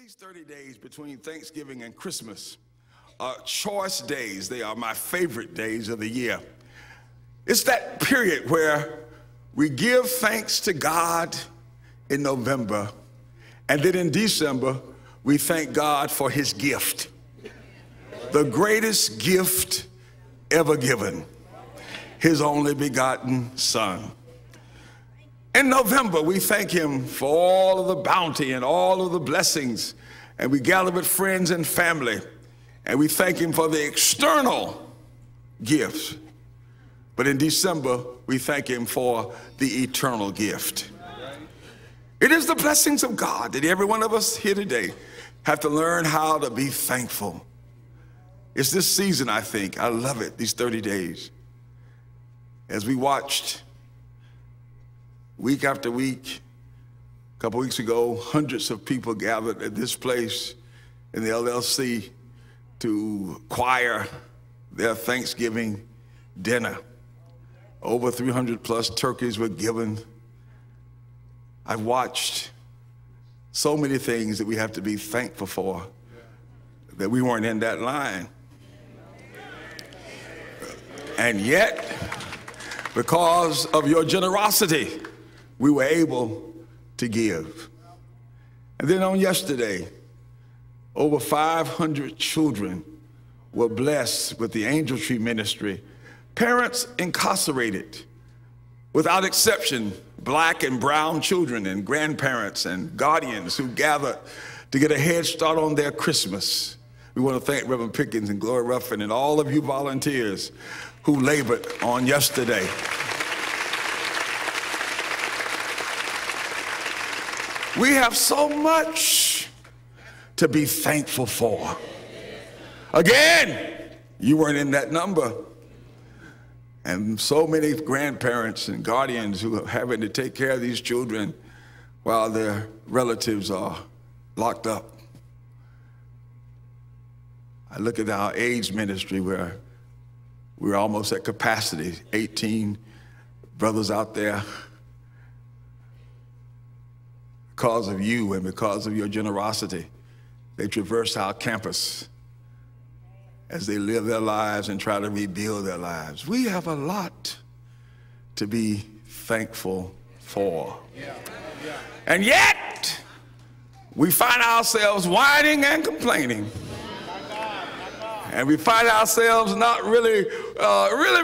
These 30 days between Thanksgiving and Christmas are choice days. They are my favorite days of the year. It's that period where we give thanks to God in November, and then in December, we thank God for his gift, the greatest gift ever given, his only begotten Son. In November, we thank him for all of the bounty and all of the blessings, and we gather with friends and family, and we thank him for the external gifts. But in December, we thank him for the eternal gift. It is the blessings of God that every one of us here today have to learn how to be thankful. It's this season, I think. I love it, these 30 days. As we watched week after week, a couple weeks ago, hundreds of people gathered at this place in the LLC to choir their Thanksgiving dinner. Over 300 plus turkeys were given. I've watched so many things that we have to be thankful for that we weren't in that line. And yet, because of your generosity, we were able to give. And then on yesterday, over 500 children were blessed with the angel tree ministry. Parents incarcerated, without exception, black and brown children and grandparents and guardians who gathered to get a head start on their Christmas. We want to thank Reverend Pickens and Gloria Ruffin and all of you volunteers who labored on yesterday. We have so much to be thankful for. Again, you weren't in that number. And so many grandparents and guardians who are having to take care of these children while their relatives are locked up. I look at our AIDS ministry where we're almost at capacity, 18 brothers out there. Because of you and because of your generosity, they traverse our campus as they live their lives and try to rebuild their lives. We have a lot to be thankful for. And yet, we find ourselves whining and complaining. And we find ourselves not really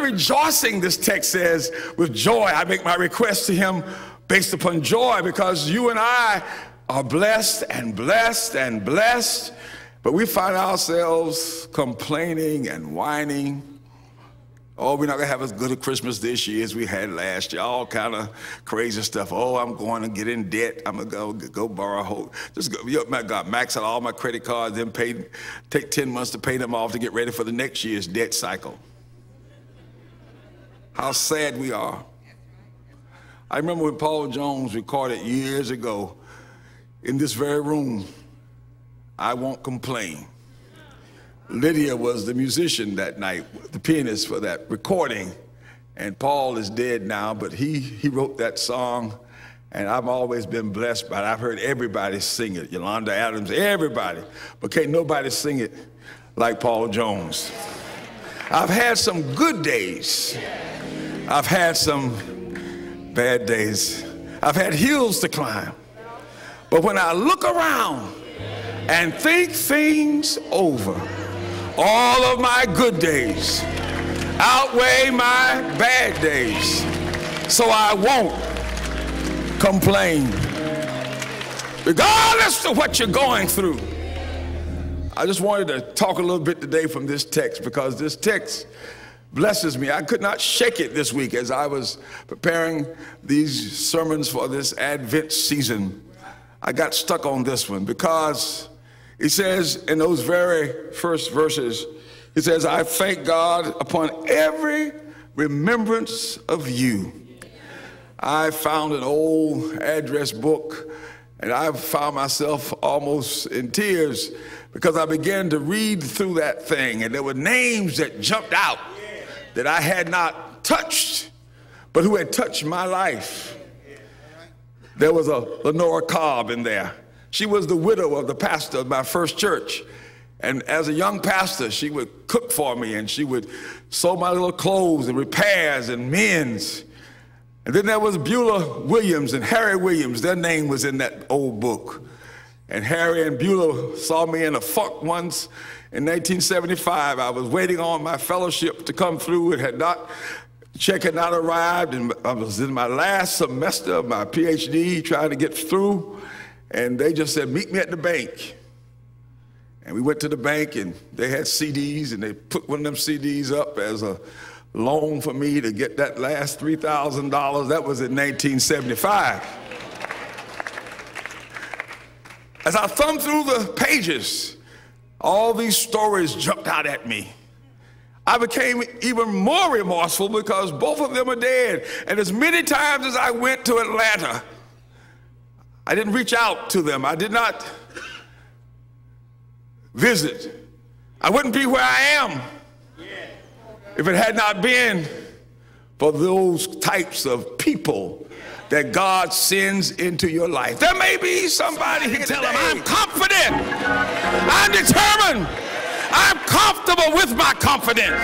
rejoicing, this text says, with joy. I make my request to him based upon joy, because you and I are blessed and blessed and blessed, but we find ourselves complaining and whining. Oh, we're not gonna have as good a Christmas this year as we had last year. All kind of crazy stuff. Oh, I'm going to get in debt. I'm gonna go borrow a whole, just go, you know, God, max out all my credit cards, then take 10 months to pay them off to get ready for the next year's debt cycle. How sad we are. I remember when Paul Jones recorded years ago in this very room, I Won't Complain. Lydia was the musician that night, the pianist for that recording, and Paul is dead now, but he wrote that song, and I've always been blessed by it. I've heard everybody sing it, Yolanda Adams, everybody, but can't nobody sing it like Paul Jones. I've had some good days. I've had some bad days. I've had hills to climb. But when I look around and think things over, all of my good days outweigh my bad days. So I won't complain. Regardless of what you're going through. I just wanted to talk a little bit today from this text, because this text blesses me. I could not shake it this week as I was preparing these sermons for this Advent season. I got stuck on this one because it says in those very first verses, it says, I thank God upon every remembrance of you. I found an old address book and I found myself almost in tears because I began to read through that thing, and there were names that jumped out that I had not touched, but who had touched my life. There was a Lenora Cobb in there. She was the widow of the pastor of my first church. And as a young pastor, she would cook for me, and she would sew my little clothes and repairs and men's. And then there was Beulah Williams and Harry Williams. Their name was in that old book. And Harry and Beulah saw me in a funk once in 1975. I was waiting on my fellowship to come through. It had not, check had not arrived, and I was in my last semester of my PhD trying to get through. And they just said, meet me at the bank. And we went to the bank, and they had CDs, and they put one of them CDs up as a loan for me to get that last $3,000. That was in 1975. As I thumbed through the pages, all these stories jumped out at me. I became even more remorseful because both of them are dead. And as many times as I went to Atlanta, I didn't reach out to them. I did not visit. I wouldn't be where I am if it had not been for those types of people that God sends into your life. There may be somebody here today. I'm confident. I'm determined. I'm comfortable with my confidence.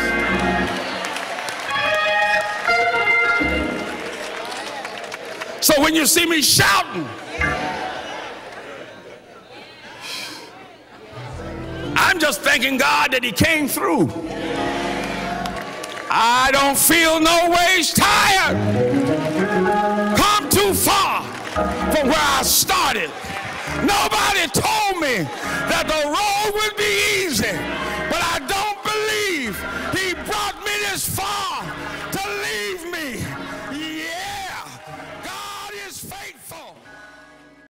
So when you see me shouting, I'm just thanking God that he came through. I don't feel no ways tired. Come too far from where I started. Nobody told me that the road